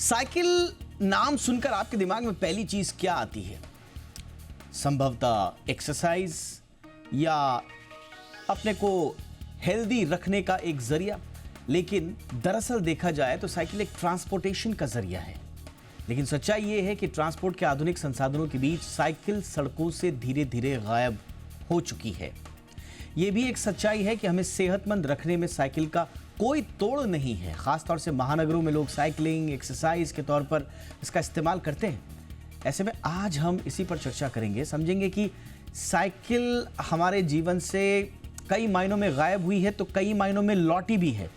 Cycle नाम सुनकर आपके दिमाग में पहली चीज क्या आती है? संभवतः एक्सरसाइज या अपने को हेल्दी रखने का एक जरिया। लेकिन दरअसल देखा जाए तो साइकिल एक ट्रांसपोर्टेशन का जरिया है। लेकिन सच्चाई ये है कि ट्रांसपोर्ट के आधुनिक संसाधनों के बीच साइकिल सड़कों से धीरे धीरे गायब हो चुकी है। ये भी एक सच्चाई है कि हमें सेहतमंद रखने में साइकिल का कोई तोड़ नहीं है। खासतौर से महानगरों में लोग साइकिलिंग एक्सरसाइज के तौर पर इसका इस्तेमाल करते हैं। ऐसे में आज हम इसी पर चर्चा करेंगे, समझेंगे कि साइकिल हमारे जीवन से कई मायनों में गायब हुई है तो कई मायनों में लौटी भी है।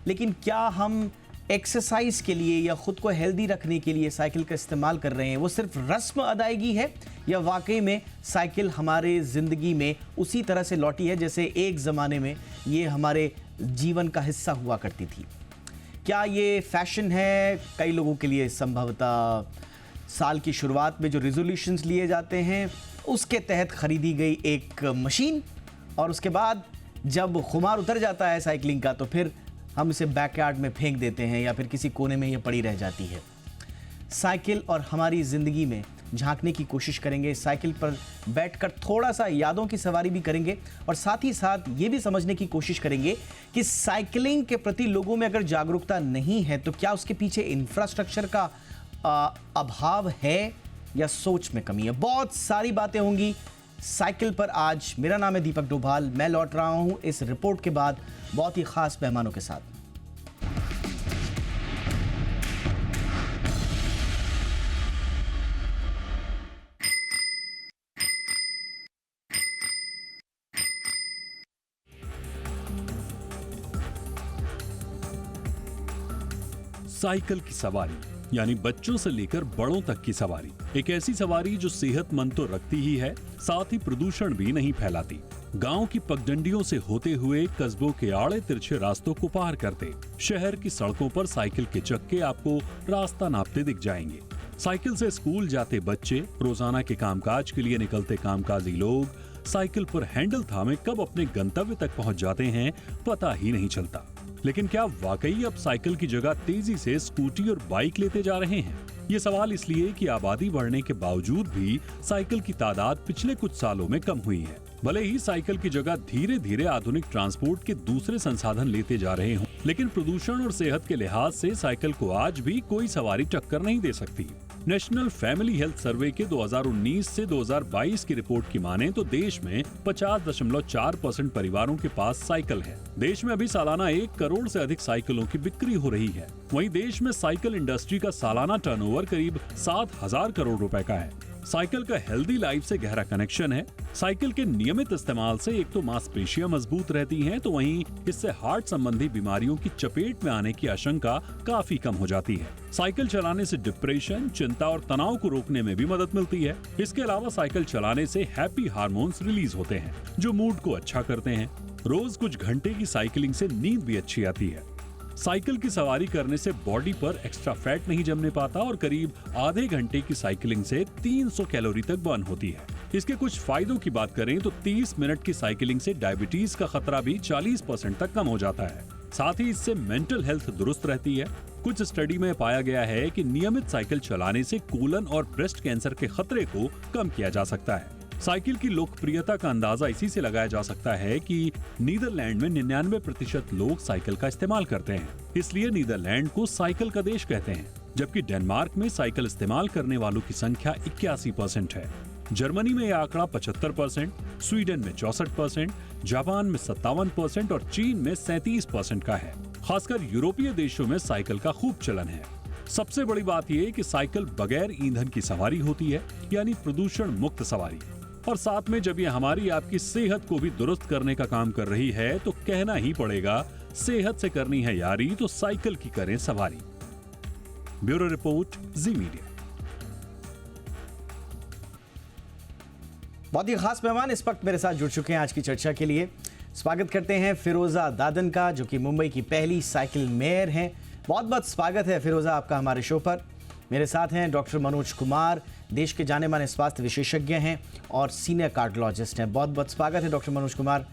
लेकिन क्या हम एक्सरसाइज के लिए या खुद को हेल्दी रखने के लिए साइकिल का इस्तेमाल कर रहे हैं, वो सिर्फ रस्म अदायगी है या वाकई में साइकिल हमारे ज़िंदगी में उसी तरह से लौटी है जैसे एक ज़माने में ये हमारे जीवन का हिस्सा हुआ करती थी? क्या ये फैशन है? कई लोगों के लिए संभवतः साल की शुरुआत में जो रिजोल्यूशंस लिए जाते हैं उसके तहत खरीदी गई एक मशीन, और उसके बाद जब खुमार उतर जाता है साइकिलिंग का तो फिर हम इसे बैकयार्ड में फेंक देते हैं या फिर किसी कोने में ये पड़ी रह जाती है। साइकिल और हमारी ज़िंदगी में झांकने की कोशिश करेंगे, साइकिल पर बैठकर थोड़ा सा यादों की सवारी भी करेंगे और साथ ही साथ ये भी समझने की कोशिश करेंगे कि साइकिलिंग के प्रति लोगों में अगर जागरूकता नहीं है तो क्या उसके पीछे इंफ्रास्ट्रक्चर का अभाव है या सोच में कमी है। बहुत सारी बातें होंगी साइकिल पर आज। मेरा नाम है दीपक डोभाल, मैं लौट रहा हूं इस रिपोर्ट के बाद बहुत ही खास मेहमानों के साथ। साइकिल की सवारी यानी बच्चों से लेकर बड़ों तक की सवारी, एक ऐसी सवारी जो सेहतमंद तो रखती ही है, साथ ही प्रदूषण भी नहीं फैलाती। गांव की पगडंडियों से होते हुए कस्बों के आड़े तिरछे रास्तों को पार करते शहर की सड़कों पर साइकिल के चक्के आपको रास्ता नापते दिख जाएंगे। साइकिल से स्कूल जाते बच्चे, रोजाना के कामकाज के लिए निकलते कामकाजी लोग साइकिल पर हैंडल थामे कब अपने गंतव्य तक पहुंच जाते हैं पता ही नहीं चलता। लेकिन क्या वाकई अब साइकिल की जगह तेजी से स्कूटी और बाइक लेते जा रहे हैं? ये सवाल इसलिए कि आबादी बढ़ने के बावजूद भी साइकिल की तादाद पिछले कुछ सालों में कम हुई है। भले ही साइकिल की जगह धीरे धीरे आधुनिक ट्रांसपोर्ट के दूसरे संसाधन लेते जा रहे हों, लेकिन प्रदूषण और सेहत के लिहाज से साइकिल को आज भी कोई सवारी टक्कर नहीं दे सकती। नेशनल फैमिली हेल्थ सर्वे के 2019 से 2022 की रिपोर्ट की माने तो देश में 50.4% परिवारों के पास साइकिल है। देश में अभी सालाना 1 करोड़ से अधिक साइकिलों की बिक्री हो रही है। वहीं देश में साइकिल इंडस्ट्री का सालाना टर्नओवर करीब 7,000 करोड़ रुपए का है। साइकिल का हेल्दी लाइफ से गहरा कनेक्शन है। साइकिल के नियमित इस्तेमाल से एक तो मांसपेशियां मजबूत रहती हैं, तो वहीं इससे हार्ट संबंधी बीमारियों की चपेट में आने की आशंका काफी कम हो जाती है। साइकिल चलाने से डिप्रेशन, चिंता और तनाव को रोकने में भी मदद मिलती है। इसके अलावा साइकिल चलाने से हैप्पी हार्मोन्स रिलीज होते हैं जो मूड को अच्छा करते हैं। रोज कुछ घंटे की साइकिलिंग से नींद भी अच्छी आती है। साइकिल की सवारी करने से बॉडी पर एक्स्ट्रा फैट नहीं जमने पाता और करीब आधे घंटे की साइकिलिंग से 300 कैलोरी तक बर्न होती है। इसके कुछ फायदों की बात करें तो 30 मिनट की साइकिलिंग से डायबिटीज का खतरा भी 40% तक कम हो जाता है। साथ ही इससे मेंटल हेल्थ दुरुस्त रहती है। कुछ स्टडी में पाया गया है कि नियमित साइकिल चलाने से कोलन और ब्रेस्ट कैंसर के खतरे को कम किया जा सकता है। साइकिल की लोकप्रियता का अंदाजा इसी से लगाया जा सकता है कि नीदरलैंड में 99% लोग साइकिल का इस्तेमाल करते हैं, इसलिए नीदरलैंड को साइकिल का देश कहते हैं। जबकि डेनमार्क में साइकिल इस्तेमाल करने वालों की संख्या 81% है। जर्मनी में यह आंकड़ा 75%, स्वीडन में 64%, जापान में 57% और चीन में 37% का है। खासकर यूरोपीय देशों में साइकिल का खूब चलन है। सबसे बड़ी बात यह कि साइकिल बगैर ईंधन की सवारी होती है, यानी प्रदूषण मुक्त सवारी। और साथ में जब ये हमारी आपकी सेहत को भी दुरुस्त करने का काम कर रही है तो कहना ही पड़ेगा, सेहत से करनी है यारी तो साइकिल की करें सवारी। ब्यूरो रिपोर्ट, जी मीडिया। बहुत ही खास मेहमान इस वक्त मेरे साथ जुड़ चुके हैं आज की चर्चा के लिए। स्वागत करते हैं फिरोजा दादन का, जो कि मुंबई की पहली साइकिल मेयर हैं। बहुत बहुत स्वागत है फिरोजा आपका हमारे शो पर। मेरे साथ हैं डॉक्टर मनोज कुमार, देश के जाने माने स्वास्थ्य विशेषज्ञ हैं और सीनियर कार्डियोलॉजिस्ट हैं। बहुत बहुत स्वागत है डॉक्टर मनोज कुमार।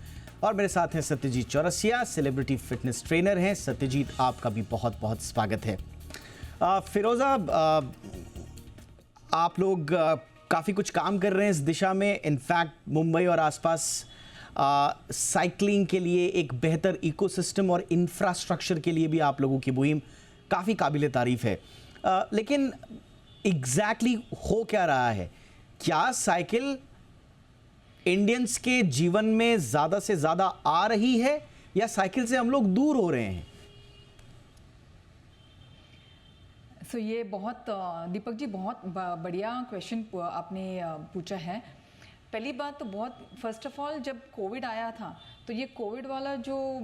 और मेरे साथ हैं Satyajit Chaurasia, celebrity fitness trainer हैं। सत्यजीत, आपका भी बहुत बहुत स्वागत है। फिरोजा, आप लोग काफ़ी कुछ काम कर रहे हैं इस दिशा में। इनफैक्ट मुंबई और आसपास साइकिलिंग के लिए एक बेहतर इकोसिस्टम और इंफ्रास्ट्रक्चर के लिए भी आप लोगों की मुहिम काफ़ी काबिल तारीफ है। लेकिन एग्जैक्टली हो क्या रहा है? क्या साइकिल इंडियंस के जीवन में ज़्यादा से ज़्यादा आ रही है या साइकिल से हम लोग दूर हो रहे हैं? सो ये बहुत दीपक जी बहुत बढ़िया क्वेश्चन आपने पूछा है। पहली बात तो बहुत फर्स्ट ऑफ ऑल जब कोविड आया था तो ये कोविड वाला जो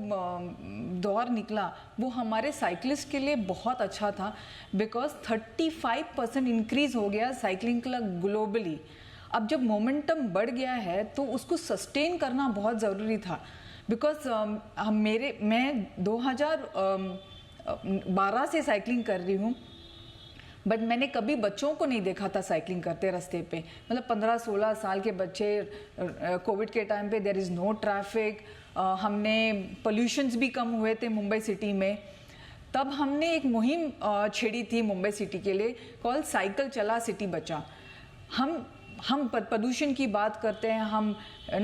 दौर निकला वो हमारे साइकिलिस्ट के लिए बहुत अच्छा था, बिकॉज 35% इंक्रीज हो गया साइकिलिंग का ग्लोबली। अब जब मोमेंटम बढ़ गया है तो उसको सस्टेन करना बहुत ज़रूरी था, बिकॉज मैं 2012 से साइकिलिंग कर रही हूँ, बट मैंने कभी बच्चों को नहीं देखा था साइकिलिंग करते रास्ते पे। मतलब 15-16 साल के बच्चे, कोविड के टाइम पे देयर इज़ नो ट्रैफिक, हमने पोल्यूशंस भी कम हुए थे मुंबई सिटी में। तब हमने एक मुहिम छेड़ी थी मुंबई सिटी के लिए, कॉल साइकिल चला सिटी बचा। हम प्रदूषण की बात करते हैं, हम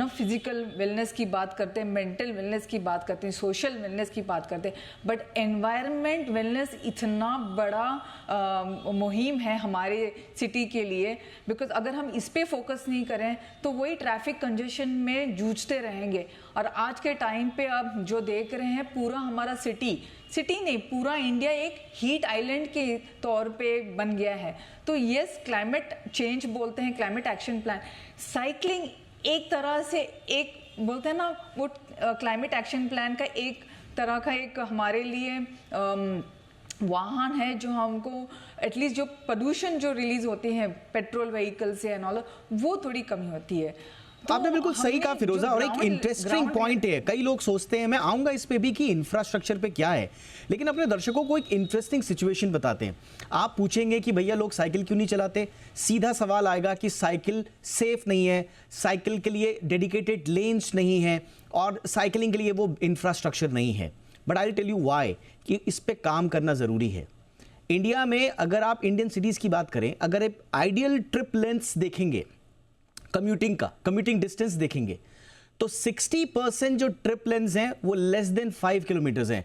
फिजिकल वेलनेस की बात करते हैं, मेंटल वेलनेस की बात करते हैं, सोशल वेलनेस की बात करते हैं, बट एनवायरनमेंट वेलनेस इतना बड़ा मुहिम है हमारे सिटी के लिए, बिकॉज अगर हम इस पे फोकस नहीं करें तो वही ट्रैफिक कंजेशन में जूझते रहेंगे। और आज के टाइम पे अब जो देख रहे हैं पूरा हमारा सिटी नहीं, पूरा इंडिया एक हीट आइलैंड के तौर पे बन गया है। तो यस, क्लाइमेट चेंज बोलते हैं, क्लाइमेट एक्शन प्लान, साइकिलिंग एक तरह से एक बोलते हैं ना, वो क्लाइमेट एक्शन प्लान का एक तरह का एक हमारे लिए वाहन है जो हमको एटलीस्ट जो प्रदूषण जो रिलीज होती है पेट्रोल व्हीकल से एंड ऑल, वो थोड़ी कमी होती है। तो आपने बिल्कुल सही कहा फिरोजा, और एक इंटरेस्टिंग पॉइंट है, कई लोग सोचते हैं, मैं आऊंगा इस पे भी, कि इंफ्रास्ट्रक्चर पे क्या है, लेकिन अपने दर्शकों को एक इंटरेस्टिंग सिचुएशन बताते हैं। आप पूछेंगे कि भैया लोग साइकिल क्यों नहीं चलाते, सीधा सवाल आएगा कि साइकिल सेफ नहीं है, साइकिल के लिए डेडिकेटेड लेन्स नहीं है, और साइकिलिंग के लिए वो इंफ्रास्ट्रक्चर नहीं है। But I tell you why, कि इस पे काम करना जरूरी है। इंडिया में अगर आप इंडियन सिटीज की बात करें, अगर एक आइडियल ट्रिप लेंथ देखेंगे, कम्यूटिंग डिस्टेंस देखेंगे, तो 60% जो ट्रिप लेंथ हैं वो लेस देन 5 किलोमीटर्स हैं।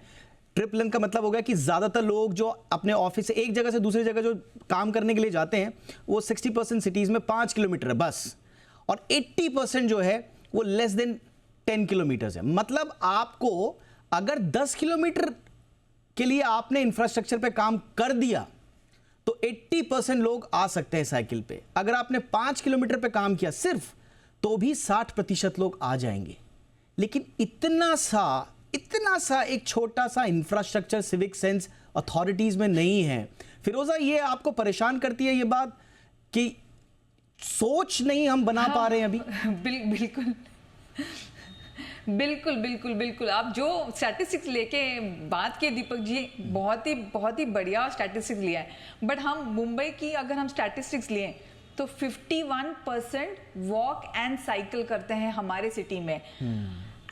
ट्रिप लेंथ का मतलब हो गया कि ज्यादातर लोग जो अपने ऑफिस से एक जगह से दूसरी जगह जो काम करने के लिए जाते हैं वो 60% सिटीज में 5 किलोमीटर है बस, और 80% जो है वो लेस देन 10 किलोमीटर्स है। मतलब आपको अगर 10 किलोमीटर के लिए आपने इंफ्रास्ट्रक्चर पे काम कर दिया तो 80% लोग आ सकते हैं साइकिल पे। अगर आपने 5 किलोमीटर पे काम किया सिर्फ, तो भी 60% लोग आ जाएंगे। लेकिन इतना सा एक छोटा सा इंफ्रास्ट्रक्चर, सिविक सेंस अथॉरिटीज में नहीं है। फिरोजा, ये आपको परेशान करती है ये बात कि सोच नहीं हम बना पा रहे हैं अभी? बिल्कुल आप जो स्टैटिस्टिक्स लेके बात किए दीपक जी, बहुत ही बढ़िया स्टैटिस्टिक्स लिया है। बट हम मुंबई की अगर हम स्टैटिस्टिक्स लिए तो 51% वॉक एंड साइकिल करते हैं हमारे सिटी में,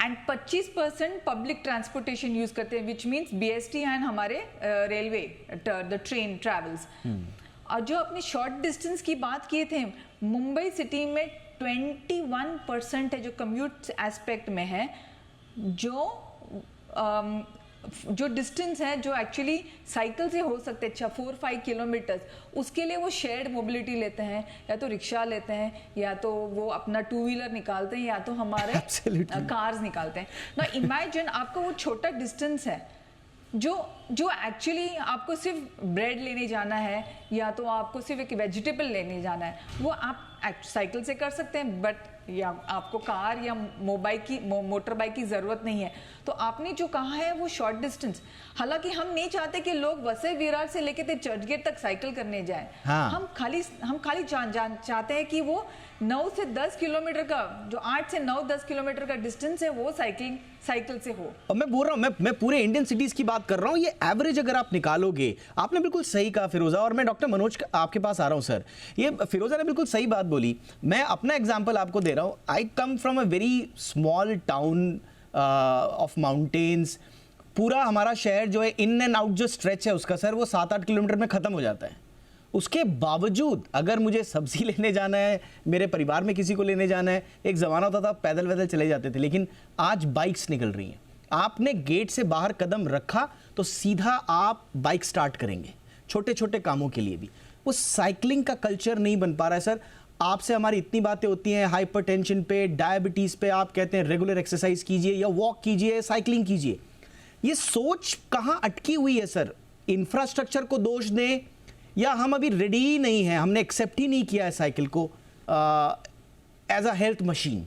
एंड 25% पब्लिक ट्रांसपोर्टेशन यूज करते हैं, विच मीन्स BST एंड हमारे रेलवे, द ट्रेन ट्रेवल्स। और जो अपने शॉर्ट डिस्टेंस की बात किए थे, मुंबई सिटी में 21% है जो कम्यूट एस्पेक्ट में है, जो डिस्टेंस है जो एक्चुअली साइकिल से हो सकते हैं 4-5 किलोमीटर्स, उसके लिए वो शेयर्ड मोबिलिटी लेते हैं, या तो रिक्शा लेते हैं, या तो वो अपना 2 व्हीलर निकालते हैं, या तो हमारे कार्स निकालते हैं ना। इमेजिन आपका वो छोटा डिस्टेंस है जो एक्चुअली आपको सिर्फ ब्रेड लेने जाना है, या तो आपको सिर्फ एक वेजिटेबल लेने जाना है, वो आप साइकिल से कर सकते हैं, बट या आपको कार या मोटर बाइक की जरूरत नहीं है। तो आपने जो कहा है वो शॉर्ट डिस्टेंस, हालांकि हम नहीं चाहते कि लोग वसई विरार से लेके चर्चगेट तक साइकिल करने जाएं। हाँ। हम खाली चाहते हैं कि वो 9 से 10 किलोमीटर का, जो 8 से 9-10 किलोमीटर का डिस्टेंस है, वो साइकिल से हो। और मैं बोल रहा हूं, मैं पूरे इंडियन सिटीज की बात कर रहा हूं, ये एवरेज अगर आप निकालोगे, आपने बिल्कुल सही कहा फिरोजा, और मैं डॉक्टर मनोज आपके पास आ रहा हूं सर। ये फिरोजा ने बिल्कुल सही बात बोली। मैं अपना एग्जांपल आपको दे रहा हूं। I come from a very small town of mountains. पूरा हमारा शहर जो है इन एंड आउट जो स्ट्रेच है उसका सर वो 7-8 किलोमीटर में ख़त्म हो जाता है। उसके बावजूद अगर मुझे सब्जी लेने जाना है, मेरे परिवार में किसी को लेने जाना है, एक ज़माना होता था पैदल वैदल चले जाते थे, लेकिन आज बाइक्स निकल रही हैं। आपने गेट से बाहर कदम रखा तो सीधा आप बाइक स्टार्ट करेंगे, छोटे छोटे कामों के लिए भी। वो साइकिलिंग का कल्चर नहीं बन पा रहा है सर। आपसे हमारी इतनी बातें होती हैं हाइपरटेंशन पे, डायबिटीज़ पे, आप कहते हैं रेगुलर एक्सरसाइज कीजिए या वॉक कीजिए, साइकिलिंग कीजिए। ये सोच कहाँ अटकी हुई है सर? इंफ्रास्ट्रक्चर को दोष दें या हम अभी रेडी ही नहीं हैं, हमने एक्सेप्ट ही नहीं किया है साइकिल को एज अ हेल्थ मशीन?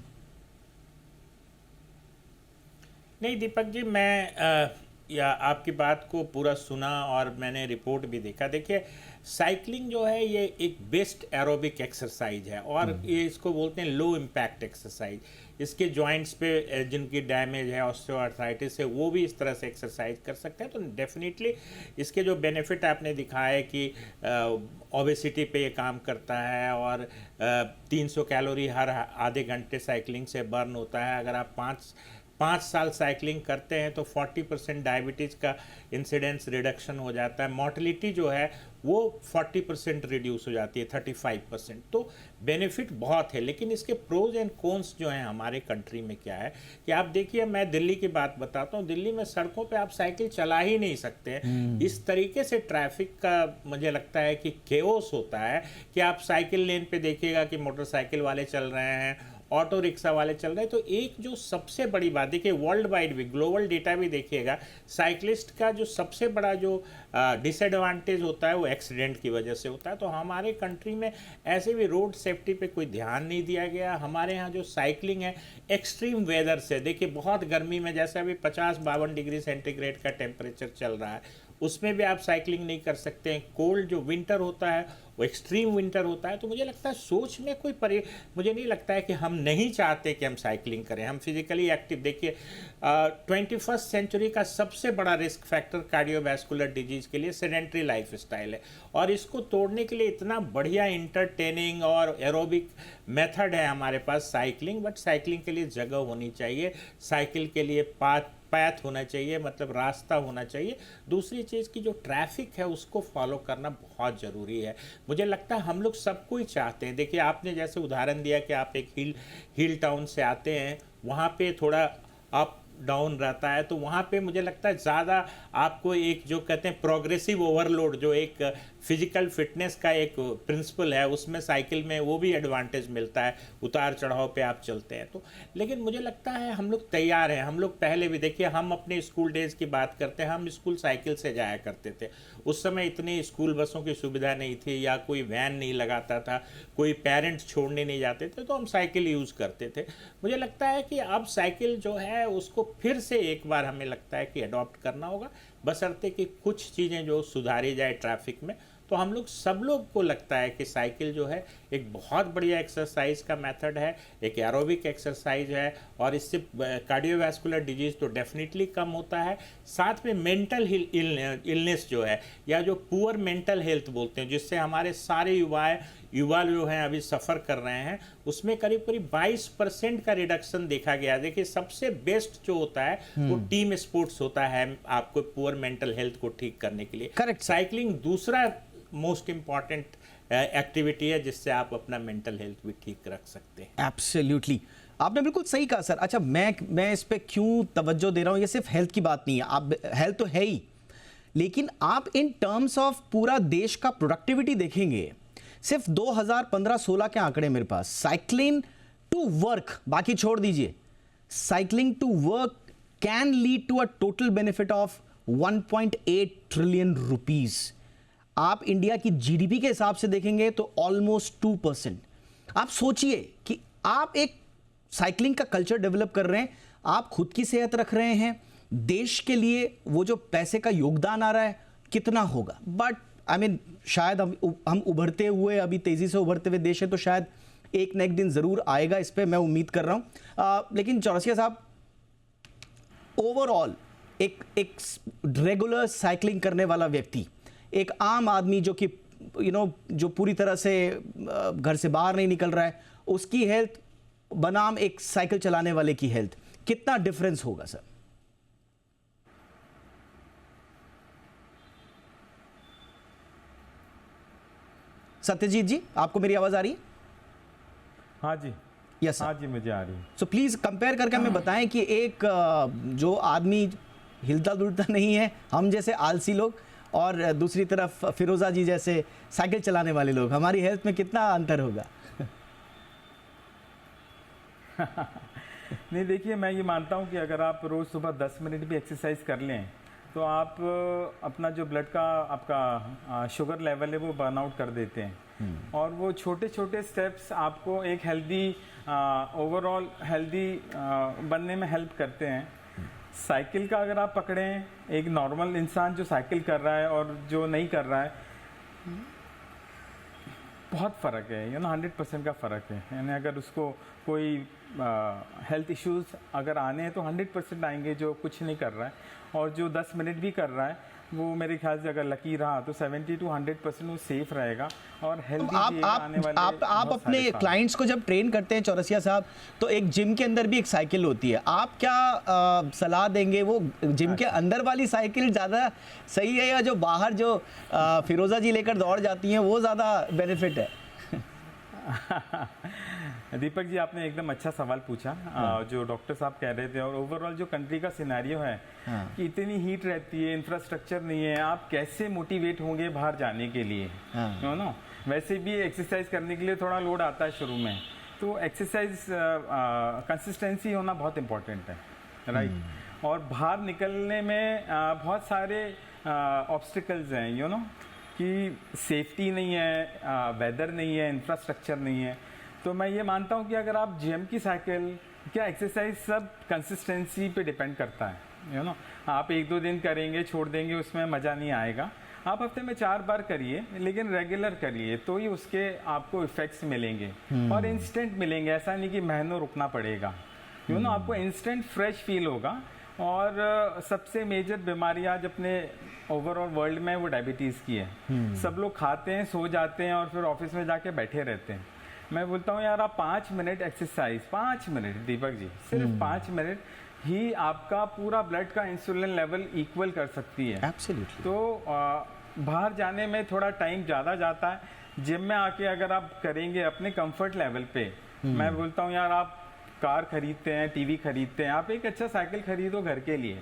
नहीं दीपक जी, मैं या आपकी बात को पूरा सुना और मैंने रिपोर्ट भी देखा। देखिए साइकिलिंग जो है ये एक बेस्ट एरोबिक एक्सरसाइज है और ये इसको बोलते हैं लो इम्पैक्ट एक्सरसाइज। इसके जॉइंट्स पे जिनकी डैमेज है, ऑस्टियोआर्थराइटिस है, वो भी इस तरह से एक्सरसाइज कर सकते हैं। तो डेफिनेटली इसके जो बेनिफिट आपने दिखाया कि ओबेसिटी पे ये काम करता है और 300 कैलोरी हर आधे घंटे साइकिलिंग से बर्न होता है। अगर आप 5 साल साइकिलिंग करते हैं तो 40% डायबिटीज़ का इंसिडेंस रिडक्शन हो जाता है। मोर्टेलिटी जो है वो 40% रिड्यूस हो जाती है, 35%। तो बेनिफिट बहुत है, लेकिन इसके प्रोज एंड कॉन्स जो हैं हमारे कंट्री में क्या है कि आप देखिए, मैं दिल्ली की बात बताता हूँ। दिल्ली में सड़कों पे आप साइकिल चला ही नहीं सकते। इस तरीके से ट्रैफिक का मुझे लगता है कि केओस होता है कि आप साइकिल लेन पे देखिएगा कि मोटरसाइकिल वाले चल रहे हैं, ऑटो रिक्शा वाले चल रहे हैं। तो एक जो सबसे बड़ी बात देखिए, वर्ल्ड वाइड भी ग्लोबल डेटा भी देखिएगा, साइकिलिस्ट का जो सबसे बड़ा जो डिसएडवांटेज होता है वो एक्सीडेंट की वजह से होता है। तो हमारे कंट्री में ऐसे भी रोड सेफ्टी पे कोई ध्यान नहीं दिया गया। हमारे यहाँ जो साइकिलिंग है एक्सट्रीम वेदर से, देखिए बहुत गर्मी में, जैसे अभी 50-52 डिग्री सेंटीग्रेड का टेम्परेचर चल रहा है, उसमें भी आप साइकिलिंग नहीं कर सकते हैं। कोल्ड जो विंटर होता है वो एक्सट्रीम विंटर होता है। तो मुझे लगता है सोच में कोई मुझे नहीं लगता है कि हम नहीं चाहते कि हम साइकिलिंग करें, हम फिजिकली एक्टिव। देखिए 21st सेंचुरी का सबसे बड़ा रिस्क फैक्टर कार्डियोवैस्कुलर डिजीज़ के लिए सेडेंट्री लाइफ स्टाइल है और इसको तोड़ने के लिए इतना बढ़िया इंटरटेनिंग और एरोबिक मेथड है हमारे पास साइकिलिंग। बट साइकिलिंग के लिए जगह होनी चाहिए, साइकिल के लिए पैथ होना चाहिए, मतलब रास्ता होना चाहिए। दूसरी चीज़ की जो ट्रैफिक है उसको फॉलो करना बहुत ज़रूरी है। मुझे लगता है हम लोग सब कोई चाहते हैं। देखिए आपने जैसे उदाहरण दिया कि आप एक हिल टाउन से आते हैं, वहाँ पे थोड़ा अप डाउन रहता है, तो वहाँ पे मुझे लगता है ज़्यादा आपको एक जो कहते हैं प्रोग्रेसिव ओवरलोड, जो एक फिजिकल फिटनेस का एक प्रिंसिपल है, उसमें साइकिल में वो भी एडवांटेज मिलता है, उतार चढ़ाव पे आप चलते हैं तो। लेकिन मुझे लगता है हम लोग तैयार हैं। हम लोग पहले भी देखिए, हम अपने स्कूल डेज़ की बात करते हैं, हम स्कूल साइकिल से जाया करते थे। उस समय इतनी स्कूल बसों की सुविधा नहीं थी या कोई वैन नहीं लगाता था, कोई पेरेंट्स छोड़ने नहीं जाते थे, तो हम साइकिल यूज़ करते थे। मुझे लगता है कि अब साइकिल जो है उसको फिर से एक बार हमें लगता है कि अडॉप्ट करना होगा, बशर्ते कि कुछ चीज़ें जो सुधारी जाए ट्रैफिक में। तो हम लोग सब लोग को लगता है कि साइकिल जो है एक बहुत बढ़िया एक्सरसाइज का मेथड है, एक एरोबिक एक्सरसाइज है और इससे कार्डियोवैस्कुलर डिजीज़ तो डेफिनेटली कम होता है। साथ में मेंटल इलनेस जो है या जो पुअर मेंटल हेल्थ बोलते हैं, जिससे हमारे सारे युवा जो हैं अभी सफ़र कर रहे हैं, उसमें करीब 22% का रिडक्शन देखा गया। देखिए सबसे बेस्ट जो होता है वो टीम स्पोर्ट्स होता है आपको पुअर मेंटल हेल्थ को ठीक करने के लिए। करेक्ट। साइकिलिंग दूसरा मोस्ट इम्पॉर्टेंट एक्टिविटी है जिससे आप अपना मेंटल हेल्थ भी ठीक रख सकते हैं। एब्सोल्युटली, आपने बिल्कुल सही कहा सर। अच्छा, मैं इस पे क्यों तवज्जो दे रहा हूँ, ये सिर्फ हेल्थ की बात नहीं है, आप हेल्थ तो है ही, लेकिन आप इन टर्म्स ऑफ पूरा देश का प्रोडक्टिविटी देखेंगे, सिर्फ 2015-16 के आंकड़े मेरे पास, साइकिलिंग टू वर्क, बाकी छोड़ दीजिए, cycling to work can lead to a total benefit of 1.8 trillion rupees. आप इंडिया की जीडीपी के हिसाब से देखेंगे तो ऑलमोस्ट 2%। आप सोचिए कि आप एक साइकिलिंग का कल्चर डेवलप कर रहे हैं, आप खुद की सेहत रख रहे हैं, देश के लिए वो जो पैसे का योगदान आ रहा है कितना होगा। बट आई मीन शायद हम उभरते हुए, अभी तेजी से उभरते हुए देश है, तो शायद एक न एक दिन जरूर आएगा, इस पे मैं उम्मीद कर रहा हूं। लेकिन चौरसिया साहब, ओवरऑल एक रेगुलर साइकिलिंग करने वाला व्यक्ति, एक आम आदमी जो कि जो पूरी तरह से घर से बाहर नहीं निकल रहा है, उसकी हेल्थ बनाम एक साइकिल चलाने वाले की हेल्थ, कितना डिफरेंस होगा सर? सत्यजीत जी, आपको मेरी आवाज़ आ रही है? हाँ जी, यस हाँ जी, मुझे आ रही है। सो प्लीज़ कंपेयर करके हमें बताएं कि एक जो आदमी हिलता डुलता नहीं है, हम जैसे आलसी लोग, और दूसरी तरफ फिरोज़ा जी जैसे साइकिल चलाने वाले लोग, हमारी हेल्थ में कितना अंतर होगा? नहीं, देखिए, मैं ये मानता हूँ कि अगर आप रोज़ सुबह 10 मिनट भी एक्सरसाइज कर लें तो आप अपना जो ब्लड का आपका शुगर लेवल है वो बर्न आउट कर देते हैं। और वो छोटे छोटे स्टेप्स आपको एक हेल्दी ओवरऑल हेल्दी बनने में हेल्प करते हैं। साइकिल का अगर आप पकड़ें, एक नॉर्मल इंसान जो साइकिल कर रहा है और जो नहीं कर रहा है, बहुत फ़र्क है, 100% का फ़र्क है। यानी अगर उसको कोई हेल्थ इश्यूज अगर आने हैं तो 100% आएंगे जो कुछ नहीं कर रहा है, और जो 10 मिनट भी कर रहा है वो मेरे ख्याल से अगर लकी रहा तो 70 to 100% वो सेफ रहेगा और हेल्दी आने वाले आप अपने क्लाइंट्स को जब ट्रेन करते हैं चौरसिया साहब, तो एक जिम के अंदर भी एक साइकिल होती है, आप क्या सलाह देंगे? वो जिम के अंदर वाली साइकिल ज़्यादा सही है या जो बाहर जो फिरोज़ा जी लेकर दौड़ जाती हैं वो ज़्यादा बेनिफिट है? दीपक जी, आपने एकदम अच्छा सवाल पूछा। जो डॉक्टर साहब कह रहे थे, और ओवरऑल जो कंट्री का सिनेरियो है कि इतनी हीट रहती है, इंफ्रास्ट्रक्चर नहीं है, आप कैसे मोटिवेट होंगे बाहर जाने के लिए? यू नो, वैसे भी एक्सरसाइज करने के लिए थोड़ा लोड आता है शुरू में, तो एक्सरसाइज कंसिस्टेंसी होना बहुत इम्पोर्टेंट है, राइट? और बाहर निकलने में बहुत सारे ऑब्स्टिकल्स हैं, यू नो, कि सेफ्टी नहीं है, वेदर नहीं है, इंफ्रास्ट्रक्चर नहीं है। तो मैं ये मानता हूँ कि अगर आप जीएम की साइकिल क्या एक्सरसाइज सब कंसिस्टेंसी पे डिपेंड करता है, यू नो। आप 1-2 दिन करेंगे, छोड़ देंगे, उसमें मज़ा नहीं आएगा। आप हफ्ते में 4 बार करिए, लेकिन रेगुलर करिए, तो ही उसके आपको इफ़ेक्ट्स मिलेंगे और इंस्टेंट मिलेंगे। ऐसा नहीं कि महीनों रुकना पड़ेगा, यू नो। आपको इंस्टेंट फ्रेश फील होगा। और सबसे मेजर बीमारी आज अपने ओवरऑल वर्ल्ड में वो डायबिटीज़ की है। सब लोग खाते हैं, सो जाते हैं और फिर ऑफिस में जाके बैठे रहते हैं। मैं बोलता हूँ यार, आप 5 minute exercise, 5 minute Deepak ji, सिर्फ 5 मिनट ही आपका पूरा ब्लड का इंसुलिन लेवल इक्वल कर सकती है। Absolutely. तो बाहर जाने में थोड़ा टाइम ज़्यादा जाता है। जिम में आके अगर आप करेंगे अपने कंफर्ट लेवल पे, मैं बोलता हूँ यार, आप कार खरीदते हैं, टीवी खरीदते हैं, आप एक अच्छा साइकिल खरीदो घर के लिए।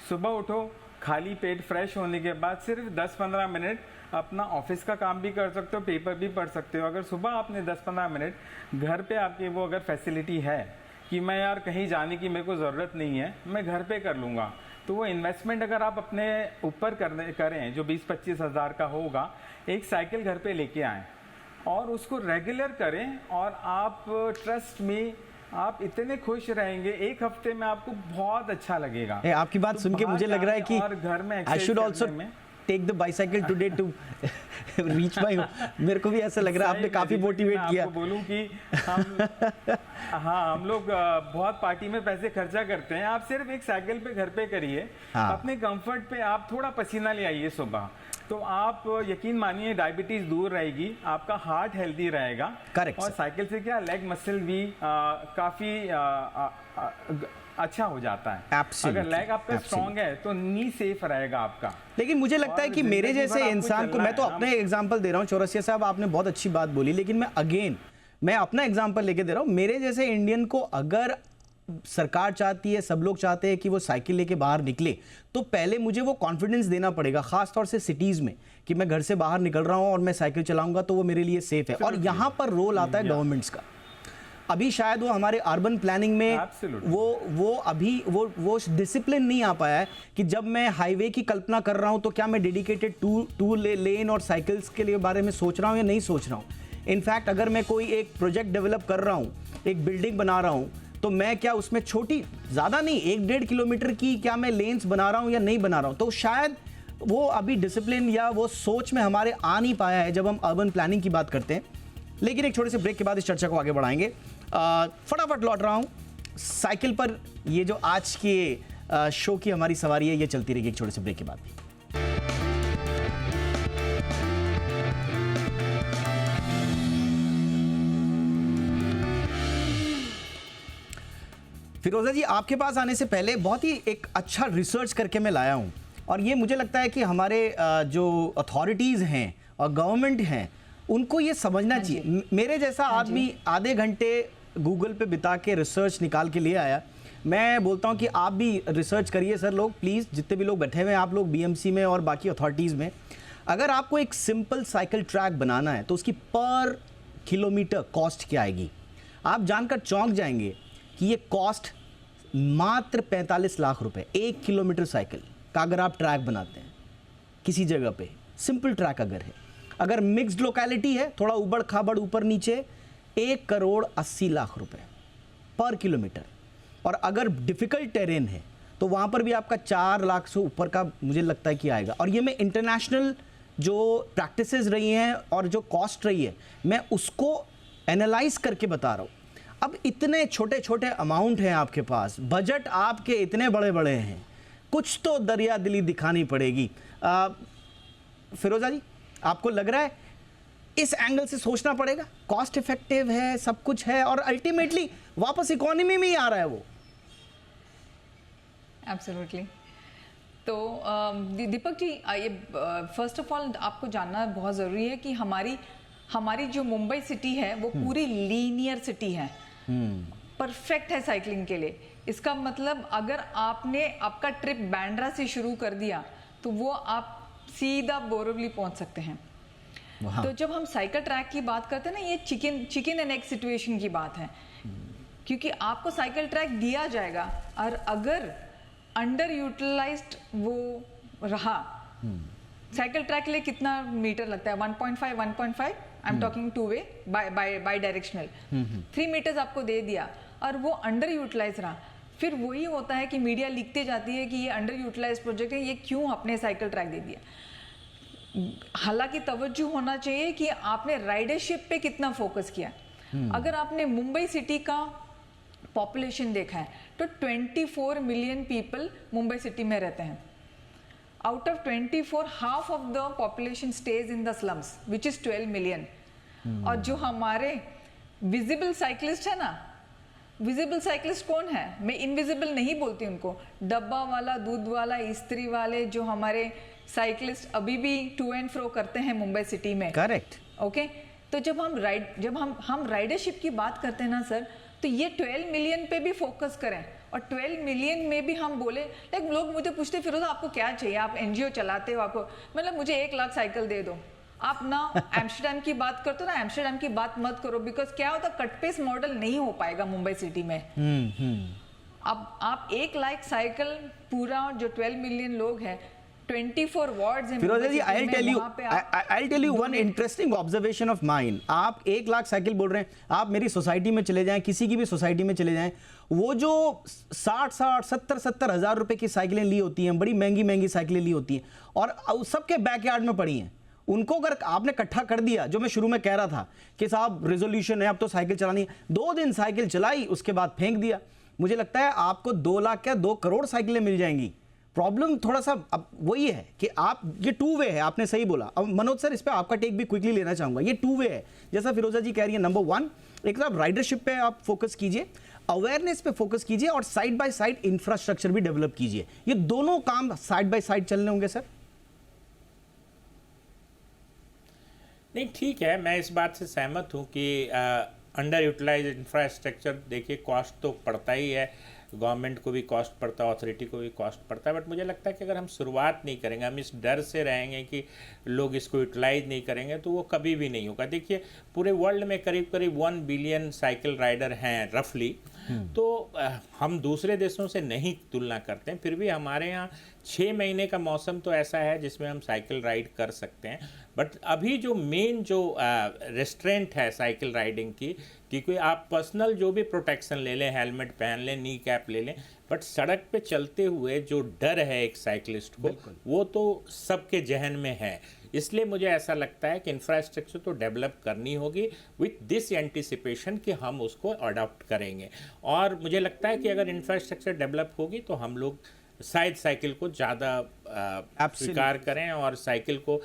सुबह उठो, खाली पेट फ्रेश होने के बाद सिर्फ 10-15 मिनट अपना ऑफिस का काम भी कर सकते हो, पेपर भी पढ़ सकते हो। अगर सुबह आपने 10-15 मिनट घर पे आपके वो अगर फैसिलिटी है कि मैं यार कहीं जाने की मेरे को ज़रूरत नहीं है, मैं घर पे कर लूँगा, तो वो इन्वेस्टमेंट अगर आप अपने ऊपर करें जो 20-25 हज़ार का होगा, एक साइकिल घर पे लेके आएँ और उसको रेगुलर करें, और आप ट्रस्ट में आप इतने खुश रहेंगे, एक हफ्ते में आपको बहुत अच्छा लगेगा। आपकी बात सुन के मुझे लग रहा है कि और घर में I should also take the bicycle today to reach my. मेरे को भी ऐसा लग रहा है, आपने काफी मोटिवेट किया। आपको बोलूं कि हम लोग बहुत पार्टी में पैसे खर्चा करते हैं। आप सिर्फ एक साइकिल पे घर पे करिए, अपने कंफर्ट पे आप थोड़ा पसीना ले आइए सुबह, तो आप यकीन मानिए डायबिटीज दूर रहेगी, आपका हार्ट हेल्दी रहेगा। करेक्ट। और साइकिल से क्या लेग मसल भी काफी अच्छा हो जाता है। Absolutely. अगर लेग आपका स्ट्रॉन्ग है तो नी सेफ रहेगा आपका। लेकिन मुझे लगता है कि मेरे जैसे इंसान को, मैं तो अपने एग्जांपल दे रहा हूँ, चौरसिया साहब आपने बहुत अच्छी बात बोली, लेकिन मैं अपना एग्जांपल लेके दे रहा हूँ। मेरे जैसे इंडियन को अगर सरकार चाहती है, सब लोग चाहते हैं कि वो साइकिल लेके बाहर निकले, तो पहले मुझे वो कॉन्फिडेंस देना पड़ेगा, खासतौर से सिटीज में, कि मैं घर से बाहर निकल रहा हूँ और मैं साइकिल चलाऊंगा तो वो मेरे लिए सेफ है। और यहाँ पर रोल आता है गवर्नमेंट्स का। अभी शायद वो हमारे अर्बन प्लानिंग में वो डिसिप्लिन नहीं आ पाया है कि जब मैं हाईवे की कल्पना कर रहा हूं तो क्या मैं डेडिकेटेड टू लेन और साइकिल्स के लिए बारे में सोच रहा हूं या नहीं सोच रहा हूं। इनफैक्ट अगर मैं कोई एक प्रोजेक्ट डेवलप कर रहा हूं, एक बिल्डिंग बना रहा हूं, तो मैं क्या उसमें छोटी, ज़्यादा नहीं, 1-1.5 किलोमीटर की क्या मैं लेन्स बना रहा हूं या नहीं बना रहा हूं। तो शायद वो अभी डिसिप्लिन या वो सोच में हमारे आ नहीं पाया है जब हम अर्बन प्लानिंग की बात करते हैं। लेकिन एक छोटे से ब्रेक के बाद इस चर्चा को आगे बढ़ाएंगे। फटाफट लौट रहा हूं साइकिल पर। ये जो आज के शो की हमारी सवारी है, ये चलती रहेगी एक छोटे से ब्रेक के बाद भी। फिरोजा जी, आपके पास आने से पहले बहुत ही एक अच्छा रिसर्च करके मैं लाया हूं, और ये मुझे लगता है कि हमारे जो अथॉरिटीज़ हैं और गवर्नमेंट हैं उनको ये समझना चाहिए। मेरे जैसा आदमी आधे घंटे गूगल पे बिता के रिसर्च निकाल के लिए आया। मैं बोलता हूँ कि आप भी रिसर्च करिए सर, लोग प्लीज़, जितने भी लोग बैठे हुए हैं आप लोग बीएमसी में और बाकी अथॉरिटीज़ में, अगर आपको एक सिंपल साइकिल ट्रैक बनाना है तो उसकी पर किलोमीटर कॉस्ट क्या आएगी, आप जानकर चौंक जाएंगे कि ये कॉस्ट मात्र 45 लाख रुपए 1 किलोमीटर साइकिल का अगर आप ट्रैक बनाते हैं किसी जगह पे, सिंपल ट्रैक अगर है। अगर मिक्स्ड लोकेलिटी है, थोड़ा उबड़ खाबड़ ऊपर नीचे, 1 करोड़ 80 लाख रुपए पर किलोमीटर। और अगर डिफिकल्ट टेरेन है तो वहाँ पर भी आपका 4 लाख से ऊपर का मुझे लगता है कि आएगा। और ये मैं इंटरनेशनल जो प्रैक्टिसेस रही हैं और जो कॉस्ट रही है, मैं उसको एनालाइज करके बता रहा हूँ। अब इतने छोटे छोटे अमाउंट हैं आपके पास, बजट आपके इतने बड़े बड़े हैं, कुछ तो दरिया दिली दिखानी पड़ेगी। फिरोजा जी, आपको लग रहा है इस एंगल से सोचना पड़ेगा? कॉस्ट इफेक्टिव है, सब कुछ है और अल्टीमेटली वापस इकोनॉमी में ही आ रहा है वो। एब्सोल्युटली। तो दीपक जी, ये फर्स्ट ऑफ ऑल आपको जानना बहुत ज़रूरी है कि हमारी जो मुंबई सिटी है वो पूरी लीनियर सिटी है, परफेक्ट है साइकिलिंग के लिए। इसका मतलब अगर आपने आपका ट्रिप बांद्रा से शुरू कर दिया तो वो आप सीधा बोरिवली पहुंच सकते हैं। तो जब हम साइकिल ट्रैक की बात करते हैं ना, ये चिकन एंड एग सिचुएशन की बात है, क्योंकि आपको साइकिल ट्रैक दिया जाएगा और अगर अंडर यूटिलाइज्ड वो रहा, साइकिल ट्रैक के लिए कितना मीटर लगता है? 1.5 I am talking two way bidirectional. 3 metres आपको दे दिया और वो अंडर यूटिलाइज रहा, फिर वही होता है कि मीडिया लिखते जाती है कि ये अंडर यूटिलाइज प्रोजेक्ट है, ये क्यों आपने साइकिल ट्रैक दे दिया। हालांकि तवज्जो होना चाहिए कि आपने राइडरशिप पे कितना फोकस किया। अगर आपने मुंबई सिटी का पॉपुलेशन देखा है तो 24 मिलियन पीपल मुंबई सिटी में रहते हैं। Out of 24, half of the population stage in the slums which is 12 million. और जो हमारे विजिबल साइकिलिस्ट है ना, विजिबल साइकिलिस्ट कौन है? मैं इनविजिबल नहीं बोलती उनको, डब्बा वाला, दूध वाला, इस्त्री वाले, जो हमारे साइकिलिस्ट अभी भी टू एंड फ्रो करते हैं मुंबई सिटी में। करेक्ट। ओके, तो जब हम राइडरशिप की बात करते हैं ना सर, तो ये 12 मिलियन पे भी फोकस करें। और 12 मिलियन में भी हम बोले, लाइक लोग मुझे पूछते फिरोजा आपको क्या चाहिए, आप एनजीओ चलाते हो, आपको मतलब मुझे 1 लाख साइकिल दे दो। आप ना एम्स्टरडैम की बात करते हो ना, एम्स्टरडैम की बात मत करो, बिकॉज क्या होता है, कट पेस मॉडल नहीं हो पाएगा मुंबई सिटी में। अब आप 1 लाख साइकिल पूरा जो 12 मिलियन लोग हैं, 24 वार्ड्स हैं फिरोजा जी, I'll tell you one interesting observation of mine। आप 1 लाख साइकिल बोल रहे हैं, आप मेरी सोसाइटी में चले जाएं, किसी की भी सोसाइटी में चले जाएं, वो जो 60-70 हजार रुपए की साइकिलें ली होती हैं, बड़ी महंगी साइकिलें ली होती हैं और सबके बैकयार्ड में पड़ी हैं, उनको अगर आपने इकट्ठा कर दिया, जो मैं शुरू में कह रहा था कि साहब रेजोल्यूशन है, अब तो साइकिल चलानी है, 2 दिन साइकिल चलाई, उसके बाद फेंक दिया, मुझे लगता है आपको 2 लाख क्या 2 करोड़ साइकिलें मिल जाएंगी। प्रॉब्लम थोड़ा सा अब वही है कि आप, ये 2 वे है, आपने सही बोला। अब मनोज सर, इस पे आपका टेक भी क्विकली लेना चाहूंगा। ये 2 वे है, जैसा फिरोजा जी कह रही है। नंबर 1, एक तरफ राइडरशिप पे आप फोकस कीजिए, अवेयरनेस पे फोकस कीजिए और साइड बाय साइड इंफ्रास्ट्रक्चर भी डेवलप कीजिए। ये दोनों काम साइड बाय साइड चलने होंगे सर। नहीं, ठीक है, मैं इस बात से सहमत हूँ कि अंडर यूटिलाइज इंफ्रास्ट्रक्चर, देखिए कॉस्ट तो पड़ता ही है, गवर्नमेंट को भी कॉस्ट पड़ता है, अथॉरिटी को भी कॉस्ट पड़ता है। बट मुझे लगता है कि अगर हम शुरुआत नहीं करेंगे, हम इस डर से रहेंगे कि लोग इसको यूटिलाइज नहीं करेंगे, तो वो कभी भी नहीं होगा। देखिए पूरे वर्ल्ड में करीब 1 बिलियन साइकिल राइडर हैं रफली, तो हम दूसरे देशों से नहीं तुलना करते हैं, फिर भी हमारे यहाँ 6 महीने का मौसम तो ऐसा है जिसमें हम साइकिल राइड कर सकते हैं। बट अभी जो मेन जो रेस्ट्रेंट है साइकिल राइडिंग की, क्योंकि आप पर्सनल जो भी प्रोटेक्शन ले लें, हेलमेट पहन लें, नी कैप ले लें, बट सड़क पे चलते हुए जो डर है एक साइकिलिस्ट को, वो तो सबके जहन में है। इसलिए मुझे ऐसा लगता है कि इंफ्रास्ट्रक्चर तो डेवलप करनी होगी विथ दिस एंटिसिपेशन कि हम उसको अडॉप्ट करेंगे। और मुझे लगता है कि अगर इंफ्रास्ट्रक्चर डेवलप होगी तो हम लोग शायद साइकिल को ज़्यादा स्वीकार करें और साइकिल को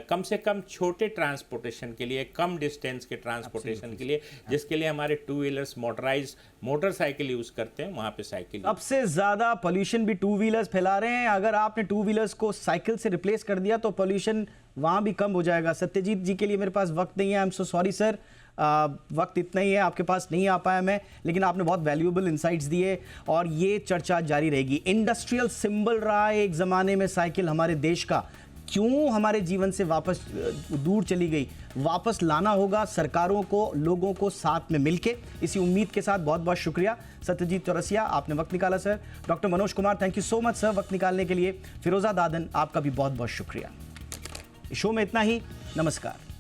कम से कम छोटे ट्रांसपोर्टेशन के लिए, कम डिस्टेंस के ट्रांसपोर्टेशन के लिए, जिसके लिए हमारे two wheelers motorise motorcycle use करते हैं, वहां पे साइकिल। सबसे ज्यादा पोल्यूशन भी टू व्हीलर्स फैला रहे हैं। अगर आपने टू व्हीलर्स को साइकिल से रिप्लेस कर दिया तो पोल्यूशन वहां भी कम हो जाएगा। सत्यजीत जी के लिए मेरे पास वक्त नहीं है, I am so sorry sir, वक्त इतना ही है, आपके पास नहीं आ पाया मैं, लेकिन आपने बहुत वैल्यूएबल इंसाइट्स दिए और ये चर्चा जारी रहेगी। इंडस्ट्रियल सिंबल रहा है एक ज़माने में साइकिल हमारे देश का, क्यों हमारे जीवन से वापस दूर चली गई, वापस लाना होगा सरकारों को, लोगों को साथ में मिलके। इसी उम्मीद के साथ बहुत बहुत शुक्रिया सत्यजीत चौरसिया, आपने वक्त निकाला sir. Doctor Manoj Kumar, thank you so much sir वक्त निकालने के लिए। फिरोजा दादन, आपका भी बहुत बहुत शुक्रिया। शो में इतना ही, नमस्कार।